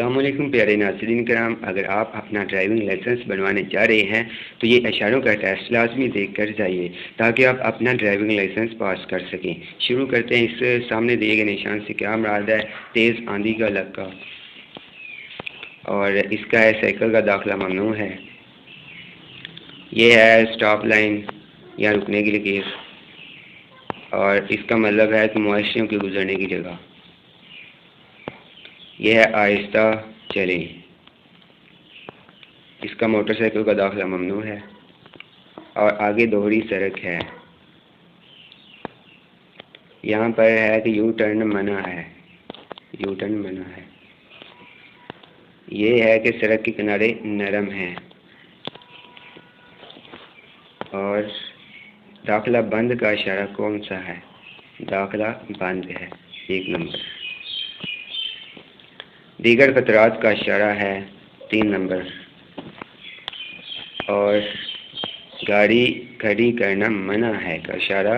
السلام علیکم پیارے ناظرین کرام، اگر آپ اپنا ڈرائیونگ لائسنس بنوانے جا رہے ہیں تو یہ اشاروں کا ٹیسٹ لازمی دیکھ کر جائیے تاکہ آپ اپنا ڈرائیونگ لائسنس پاس کر سکیں۔ شروع کرتے ہیں۔ اس سامنے دیے گئے نشان سے کیا مراد ہے؟ تیز آندھی کا علاقہ، اور اس کا ہے سائیکل کا داخلہ ممنوع ہے۔ یہ ہے سٹاپ لائن یا رکنے کی لکیر، اور اس کا مطلب ہے کہ معاشروں کے گزرنے کی جگہ۔ یہ ہے آہستہ چلیں، اس کا موٹر سائیکل کا داخلہ ممنوع ہے، اور آگے دوہری سڑک ہے۔ یہاں پر ہے کہ یو ٹرن منع ہے، یو ٹرن منع ہے۔ یہ ہے کہ سڑک کے کنارے نرم ہیں، اور داخلہ بند کا اشارہ کون سا ہے؟ داخلہ بند ہے، 1 نمبر۔ دیگر خطرات کا اشارہ ہے 3 نمبر، اور گاڑی کھڑی کرنا منع ہے کا اشارہ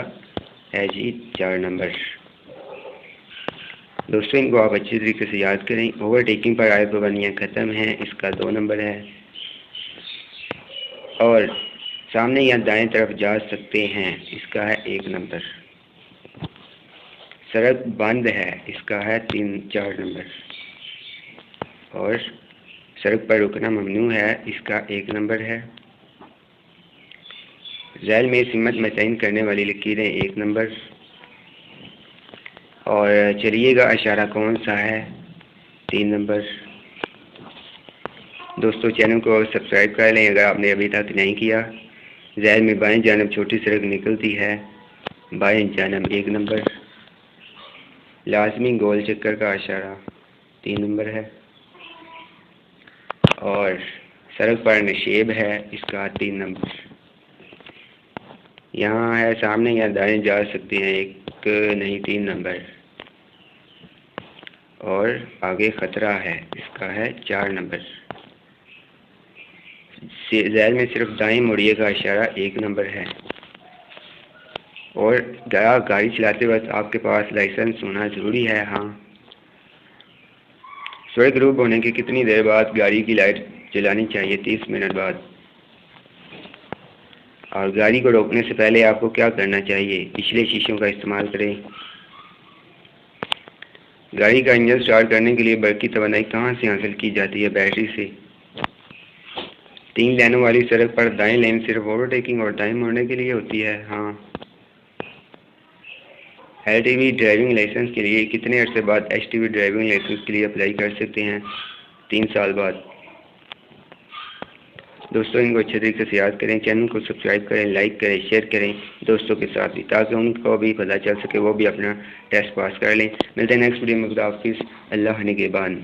ہے 4 نمبر۔ دوستوں، ان کو آپ اچھی طریقے سے یاد کریں۔ اوور ٹیکنگ پر عائد پابندیاں ختم ہیں، اس کا 2 نمبر ہے، اور سامنے یا دائیں طرف جا سکتے ہیں، اس کا ہے 1 نمبر۔ سڑک بند ہے، اس کا ہے 4 نمبر، اور سڑک پر رکنا ممنوع ہے، اس کا 1 نمبر ہے۔ ذیل میں سمت متعین کرنے والی لکیریں 1 نمبر، اور چلیے گا اشارہ کون سا ہے؟ 3 نمبر۔ دوستو، چینل کو سبسکرائب کر لیں اگر آپ نے ابھی تک نہیں کیا۔ ذیل میں بائیں جانب چھوٹی سڑک نکلتی ہے، بائیں جانب 1 نمبر۔ لازمی گول چکر کا اشارہ 3 نمبر ہے، اور سڑک پر نشیب ہے، اس کا 3 نمبر۔ یہاں ہے سامنے یا دائیں جا سکتے ہیں، 3 نمبر، اور آگے خطرہ ہے، اس کا ہے 4 نمبر۔ ذیل میں صرف دائیں مڑیے کا اشارہ 1 نمبر ہے، اور گاڑی چلاتے وقت آپ کے پاس لائسنس ہونا ضروری ہے۔ ہاں، سڑک غروب ہونے کے کتنی دیر بعد گاڑی کی لائٹ جلانی چاہیے؟ 30 منٹ بعد۔ اور گاڑی کو روکنے سے پہلے آپ کو کیا کرنا چاہیے؟ پچھلے شیشوں کا استعمال کریں۔ گاڑی کا انجن سٹارٹ کرنے کے لیے برقی توانائی کہاں سے حاصل کی جاتی ہے؟ بیٹری سے۔ 3 لینوں والی سڑک پر دائیں لین صرف اوور ٹیکنگ اور دائیں موڑنے کے لیے ہوتی ہے۔ ہاں۔ L T V driving license کے لیے کتنے عرصے بعد H T V driving license کے لیے اپلائی کر سکتے ہیں؟ 3 سال بعد۔ دوستوں، ان کو اچھے طریقے سے یاد کریں، چینل کو سبسکرائب کریں، لائک کریں، شیئر کریں دوستوں کے ساتھ بھی، تاکہ ان کو بھی پتہ چل سکے، وہ بھی اپنا ٹیسٹ پاس کر لیں۔ ملتے ہیں نیکسٹ ویڈیو میں۔ خدا حافظ، اللہ نگہبان۔